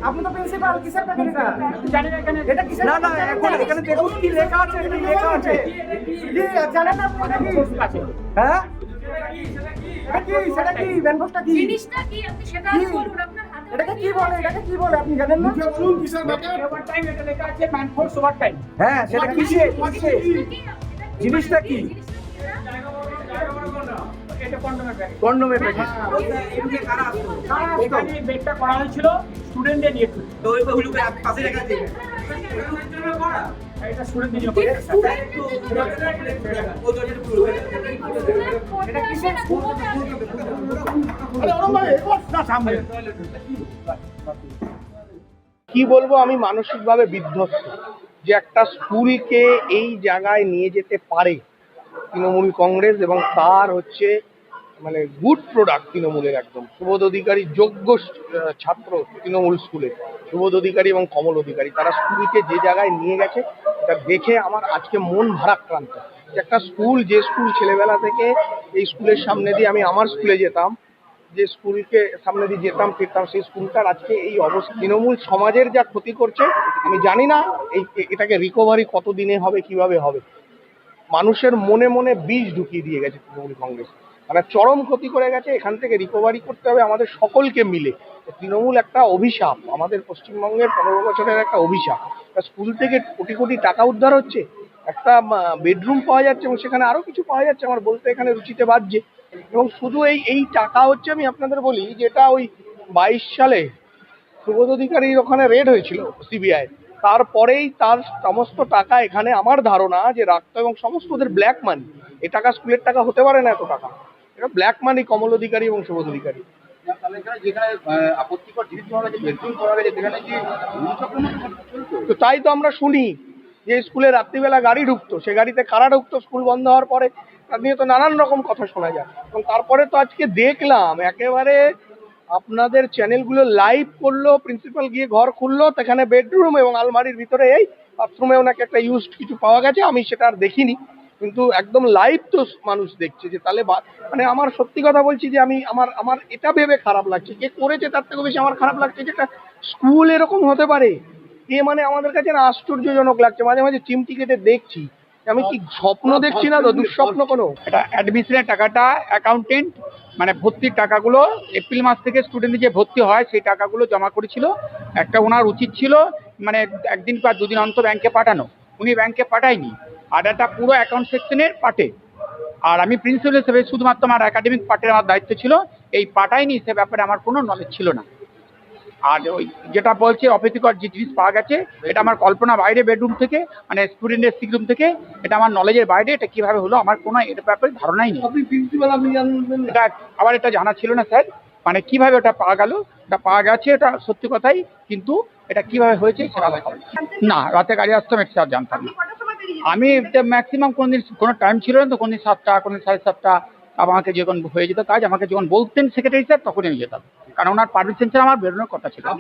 আপনি তো প্রিন্সিপাল, কিসের প্যাকেট এটা? জানেন এখানে এটা কিসের? না না এখন এখানে দেখুন কি লেখা আছে, কি লেখা আছে। কি জানেন আপনি এটা কি? আছে হ্যাঁ এটা কি? সেটা কি? ব্যানবক্সটা কি? জিনিসটা কি আপনি সেটা কি? বলুন আপনার হাতে এটাকে কি বলে? এটাকে কি বলে আপনি জানেন না? ওভার টাইম, এটা লেখা আছে ম্যান ফোর্স ওভার টাইম। হ্যাঁ সেটা কিসে? কিসে? জিনিসটা কি? এটা কন্ডোমের ব্যাগ। কন্ডোমের প্যাকেট। এখানে বেডটা করা হয়েছিল স্টুডেন্টদের নিয়ে। এটা স্টুডেন্টদের জন্য করা হয়েছে। এটা কিসের? কি বলবো, আমি মানসিকভাবে বিধ্বস্ত যে একটা স্কুলকে এই জায়গায় নিয়ে যেতে পারে তৃণমূল কংগ্রেস, এবং তার হচ্ছে মানে গুড প্রোডাক্ট তৃণমূলের একদম। সুবোধ অধিকারী যোগ্য ছাত্র তৃণমূল স্কুলে, সুবোধ অধিকারী এবং কমল অধিকারী, তারা স্কুলকে যে জায়গায় নিয়ে গেছে এটা দেখে আমার আজকে মন ভারাক্রান্ত। একটা স্কুল, যে স্কুল ছেলেবেলা থেকে এই স্কুলের সামনে দিয়ে আমি আমার স্কুলে যেতাম, যে স্কুলকে সামনে দিয়ে যেতাম ফিরতাম, সেই স্কুলটার আজকে এই অবস্থা। তৃণমূল সমাজের যা ক্ষতি করছে আমি জানি না এটাকে রিকভারি কত দিনে হবে, কিভাবে হবে। মানুষের মনে মনে বীজ ঢুকিয়ে দিয়ে গেছে তৃণমূল কংগ্রেস, মানে চরম ক্ষতি করে গেছে। এখান থেকে রিকভারি করতে হবে আমাদের সকলকে মিলে। তৃণমূল একটা অভিশাপ, আমাদের পশ্চিমবঙ্গের 15 বছরের একটা অভিশাপ। স্কুল থেকে কোটি কোটি টাকা উদ্ধার হচ্ছে, একটা বেডরুম পাওয়া যাচ্ছে এবং সেখানে আরো কিছু পাওয়া যাচ্ছে, আমার বলতে এখানে রুচিতে বাজছে। এবং শুধু এই টাকা হচ্ছে, আমি আপনাদের বলি, যেটা ওই 22 সালে সুবোধ অধিকারীর ওখানে রেড হয়েছিল সিবিআই, তারপরেই তার সমস্ত টাকা এখানে আমার ধারণা যে রাখতো, এবং সমস্ত ওদের ব্ল্যাক মানি। এ টাকা স্কুলের টাকা হতে পারে না, এত টাকা এটা ব্ল্যাক মানি কমল অধিকারী এবং সুবোধ অধিকারী। তো তাই তো আমরা শুনি যে স্কুলে রাত্রিবেলা গাড়ি ঢুকতো, সে গাড়িতে কারা ঢুকতো স্কুল বন্ধ হওয়ার পরে, তার নিয়ে তো নানান রকম কথা শোনা যায়। এবং তারপরে তো আজকে দেখলাম একেবারে আপনাদের চ্যানেলগুলো লাইভ করলো, প্রিন্সিপাল গিয়ে ঘর খুললো, সেখানে বেডরুম এবং আলমারির ভিতরে এই বাথরুমেও নাকি একটা ইউজড কিছু পাওয়া গেছে। আমি সেটা আর দেখিনি, কিন্তু একদম লাইভ তো মানুষ দেখছে। যে তাহলে মানে আমার সত্যি কথা বলছি যে আমি আমার এটা ভেবে খারাপ লাগছে, কে করেছে তার থেকে বেশি আমার খারাপ লাগছে যে একটা স্কুল এরকম হতে পারে। এ মানে আমাদের কাছে না আশ্চর্যজনক লাগছে। মাঝে মাঝে চিমটি কেটে দেখছি, আমি কি স্বপ্ন দেখছি না তো, দুঃস্বপ্ন কোনো। এটা অ্যাডমিশনের টাকাটা অ্যাকাউন্টেন্ট মানে ভর্তির টাকাগুলো এপ্রিল মাস থেকে স্টুডেন্ট যে ভর্তি হয় সেই টাকাগুলো জমা করেছিল। একটা ওনার উচিত ছিল মানে একদিন বা দুদিন অন্তর ব্যাংকে পাঠানো, উনি ব্যাংকে পাঠায়নি। আর এটা পুরো অ্যাকাউন্ট সেকশনের পার্টে, আর আমি প্রিন্সিপাল হিসেবে শুধুমাত্র আমার একাডেমিক পার্টের আমার দায়িত্ব ছিল, এই পাঠায়নি সে ব্যাপারে আমার কোনো নলেজ ছিল না। আর ওই যেটা বলছে অপ্রীতিকর যে জিনিস পাওয়া গেছে, এটা আমার কল্পনা বাইরে, বেডরুম থেকে মানে স্টুডেন্টের সিক রুম থেকে, এটা আমার নলেজের বাইরে। এটা কিভাবে হলো আমার কোনো এর ব্যাপারে ধারণাই নেই। আপনি প্রিন্সিপাল, আপনি জানবেন এটা আবার এটা জানা ছিল না স্যার, মানে কিভাবে ওটা পাওয়া গেল। এটা পাওয়া গেছে, এটা সত্যি কথাই, কিন্তু এটা কিভাবে হয়েছে সেটা না, রাতে গাড়ি আসতাম এটা স্যার জানতাম না। আমি ম্যাক্সিমাম কোনোদিন কোনো টাইম ছিল না তো, কোনোদিন 7টা, কোনোদিন 7:30। আমাকে যখন হয়ে যেত কাজ, আমাকে যখন বলতেন সেক্রেটারি স্যার, তখনই আমি যেতাম, কারণ ওনার পারমিশন ছাড়া আমার বেরোনোর কথা ছিল।